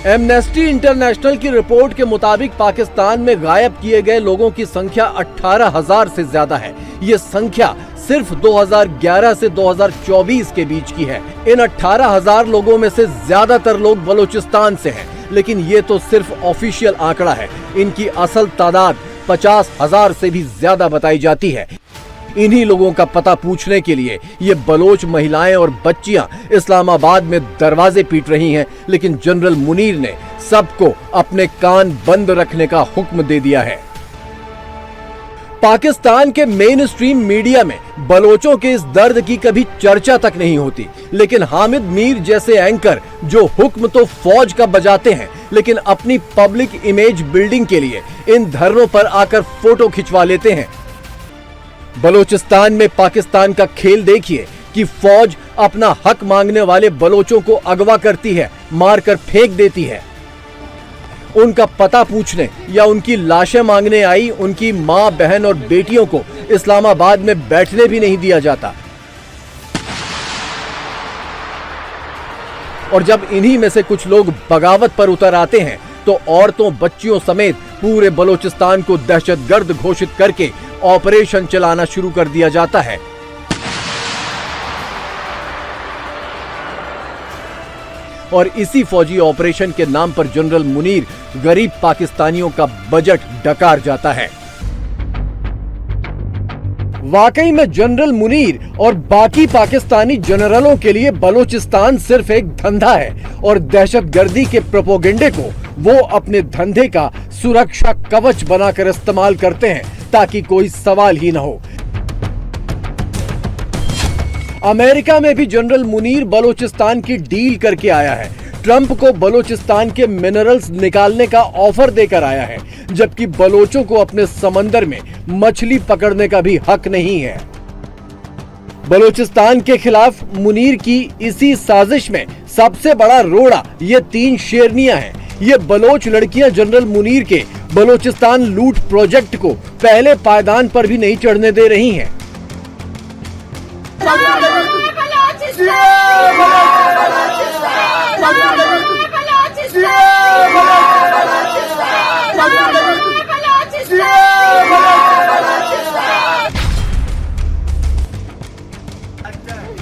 Amnesty international की report के मुताबिक पाकिस्तान में गायब किए गए लोगों की संख्या 18,000 से ज्यादा है। ये संख्या सिर्फ 2011 से 2024 के बीच की है। इन 18,000 लोगों में से ज्यादातर लोग बलूचिस्तान से हैं, लेकिन ये तो सिर्फ ऑफिशियल आंकड़ा है। इनकी असल तादाद 50,000 से भी ज्यादा बताई जाती है। इन्हीं लोगों का पता पूछने के लिए ये बलोच महिलाएं और बच्चियां इस्लामाबाद में दरवाजे पीट रही हैं, लेकिन जनरल मुनीर ने सबको अपने कान बंद रखने का हुक्म दे दिया है। पाकिस्तान के मेन स्ट्रीम मीडिया में बलोचों के इस दर्द की कभी चर्चा तक नहीं होती, लेकिन हामिद मीर जैसे एंकर जो हुक्म तो फौज का बजाते हैं, लेकिन अपनी पब्लिक इमेज बिल्डिंग के लिए इन धरनों पर आकर फोटो खिंचवा लेते हैं। बलोचिस्तान में पाकिस्तान का खेल देखिए कि फौज अपना हक मांगने वाले बलोचों को अगवा करती है, मारकर फेंक देती है। उनका पता पूछने या उनकी लाशें मांगने आई उनकी मां, बहन और बेटियों को इस्लामाबाद में बैठने भी नहीं दिया जाता। और जब इन्हीं में से कुछ लोग बगावत पर उतर आते हैं तो औरतों, बच्चियों समेत पूरे बलोचिस्तान को दहशतगर्द घोषित करके ऑपरेशन चलाना शुरू कर दिया जाता है। और इसी फौजी ऑपरेशन के नाम पर जनरल मुनीर गरीब पाकिस्तानियों का बजट डकार जाता है। वाकई में जनरल मुनीर और बाकी पाकिस्तानी जनरलों के लिए बलूचिस्तान सिर्फ एक धंधा है और दहशतगर्दी के प्रोपोगेंडे को वो अपने धंधे का सुरक्षा कवच बनाकर इस्तेमाल करते हैं ताकि कोई सवाल ही न हो। अमेरिका में भी जनरल मुनीर बलूचिस्तान की डील करके आया है। ट्रंप को बलूचिस्तान के मिनरल्स निकालने का ऑफर देकर आया है, जबकि बलोचों को अपने समंदर में मछली पकड़ने का भी हक नहीं है। बलूचिस्तान के खिलाफ मुनीर की इसी साजिश में सबसे बड़ा रोड़ा ये 3 शेरनियां हैं। ये बलोच लड़कियां जनरल मुनीर के बलूचिस्तान लूट प्रोजेक्ट को पहले पायदान पर भी नहीं चढ़ने दे रही हैं।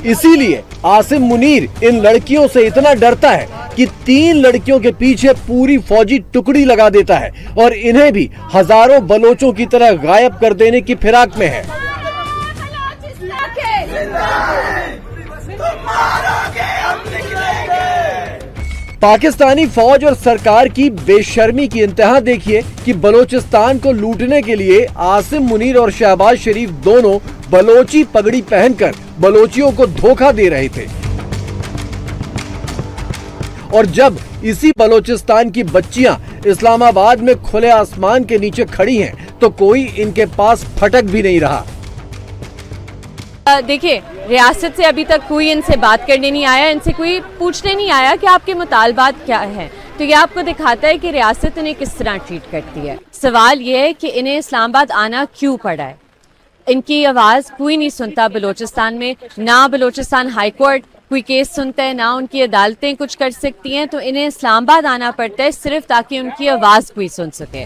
इसीलिए आसिम मुनीर इन लड़कियों से इतना डरता है कि 3 लड़कियों के पीछे पूरी फौजी टुकड़ी लगा देता है और इन्हें भी हजारों बलोचों की तरह गायब कर देने की फिराक में है। पाकिस्तानी फौज और सरकार की बेशर्मी की इंतहा देखिए कि बलूचिस्तान को लूटने के लिए आसिम मुनीर और शहबाज शरीफ दोनों बलोची पगड़ी पहनकर बलोचियों को धोखा दे रहे थे। और जब इसी बलूचिस्तान की बच्चियां इस्लामाबाद में खुले आसमान के नीचे खड़ी हैं, तो कोई इनके पास फटक भी नहीं रहा। देखिए, रियासत से अभी तक कोई इनसे बात करने नहीं आया, इनसे कोई पूछने नहीं आया कि आपके मुतालबात क्या हैं। तो ये आपको दिखाता है कि रियासत इन्हें किस तरह ट्रीट करती है। सवाल ये है कि इन्हें इस्लामाबाद आना क्यों पड़ा है। इनकी आवाज़ कोई नहीं सुनता बलूचिस्तान में, ना बलूचिस्तान हाई कोर्ट कोई केस सुनता है, ना उनकी अदालतें कुछ कर सकती हैं। तो इन्हें इस्लामाबाद आना पड़ता है सिर्फ ताकि उनकी आवाज़ कोई सुन सके।